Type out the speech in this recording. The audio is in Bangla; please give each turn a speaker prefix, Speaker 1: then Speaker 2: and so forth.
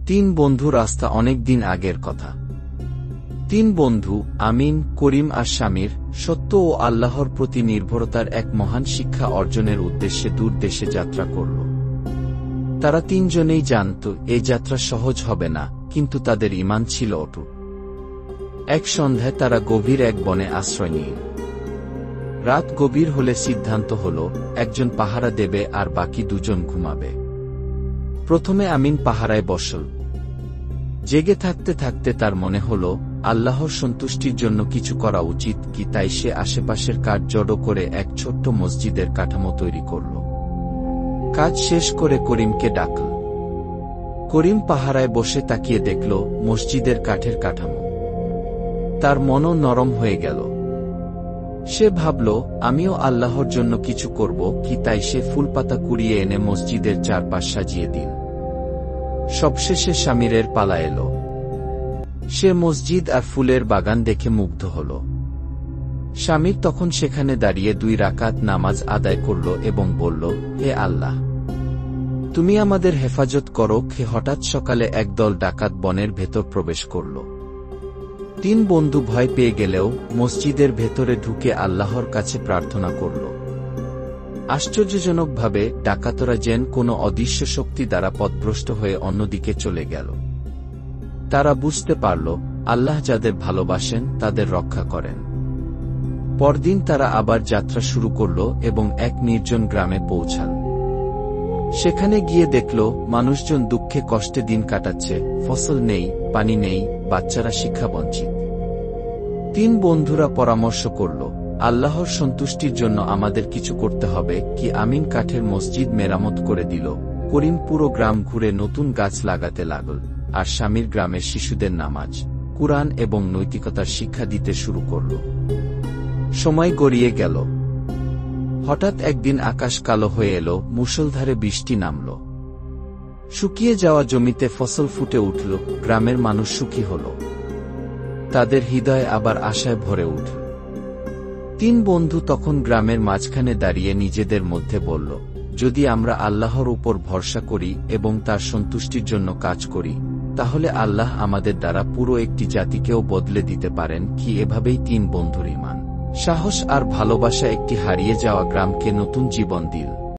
Speaker 1: তিন বন্ধু রাস্তা অনেক দিন আগের কথা। তিন বন্ধু আমিন, করিম আর শামির সত্য ও আল্লাহর প্রতি নির্ভরতার এক মহান শিক্ষা অর্জনের উদ্দেশ্যে দূর দেশে যাত্রা করল। তারা তিনজনেই জানত এই যাত্রা সহজ হবে না, কিন্তু তাদের ঈমান ছিল অটুট। এক সন্ধ্যায় তারা গভীর এক বনে আশ্রয় নিল। রাত গভীর হলে সিদ্ধান্ত হল একজন পাহারা দেবে আর বাকি দুজন ঘুমাবে। প্রথমে আমিন পাহারায় বসল। জেগে থাকতে থাকতে তার মনে হল আল্লাহর সন্তুষ্টির জন্য কিছু করা উচিত কি, তাই সে আশেপাশের কাঠ জড়ো করে এক ছোট্ট মসজিদের কাঠামো তৈরি করল। কাজ শেষ করে করিমকে ডাকল। করিম পাহারায় বসে তাকিয়ে দেখল মসজিদের কাঠের কাঠামো। তার মনও নরম হয়ে গেল। সে ভাবল আমিও আল্লাহর জন্য কিছু করব কি, তাই সে ফুলপাতা কুড়িয়ে এনে মসজিদের চারপাশ সাজিয়ে দিল। সবশেষে শামিরের পালা এল। সে মসজিদ আর ফুলের বাগান দেখে মুগ্ধ হল। শামির তখন সেখানে দাঁড়িয়ে 2 রাকাত নামাজ আদায় করল এবং বলল, হে আল্লাহ, তুমি আমাদের হেফাজত করো। হঠাৎ সকালে একদল ডাকাত বনের ভেতর প্রবেশ করল। 3 বন্ধু ভয় পেয়ে গেলেও মসজিদের ভেতরে ঢুকে আল্লাহর কাছে প্রার্থনা করল। আশ্চর্যজনকভাবে ডাকাতরা যেন কোনো অদৃশ্য শক্তি দ্বারা পথভ্রষ্ট হয়ে অন্যদিকে চলে গেল। তারা বুঝতে পারল আল্লাহ যাদের ভালোবাসেন তাদের রক্ষা করেন। পরদিন তারা আবার যাত্রা শুরু করল এবং এক নির্জন গ্রামে পৌঁছাল। সেখানে গিয়ে দেখল মানুষজন দুঃখে কষ্টে দিন কাটাচ্ছে, ফসল নেই, পানি নেই, বাচ্চারা শিক্ষাবঞ্চিত। 3 বন্ধুরা পরামর্শ করল আল্লাহর সন্তুষ্টির জন্য আমাদের কিছু করতে হবে কি। আমিন কাঠের মসজিদ মেরামত করে দিল। করিম পুরো গ্রাম ঘুরে নতুন গাছ লাগাতে লাগল, আর শামির গ্রামের শিশুদের নামাজ, কুরআন এবং নৈতিকতার শিক্ষা দিতে শুরু করল। সময় গড়িয়ে গেল। হঠাৎ একদিন আকাশ কালো হয়ে এলো, মুষলধারে বৃষ্টি নামল। শুকিয়ে যাওয়া জমিতে ফসল ফুটে উঠল। গ্রামের মানুষ সুখী হল। তাদের হৃদয় আবার আশায় ভরে উঠল। 3 বন্ধু তখন গ্রামের মাঝখানে দাঁড়িয়ে নিজেদের মধ্যে বলল, যদি আমরা আল্লাহর উপর ভরসা করি এবং তার সন্তুষ্টির জন্য কাজ করি, তাহলে আল্লাহ আমাদের দ্বারা পুরো একটি জাতিকেও বদলে দিতে পারেন কি। এভাবেই 3 বন্ধুর ঈমান, সাহস আর ভালোবাসা একটি হারিয়ে যাওয়া গ্রামকে নতুন জীবন দিল।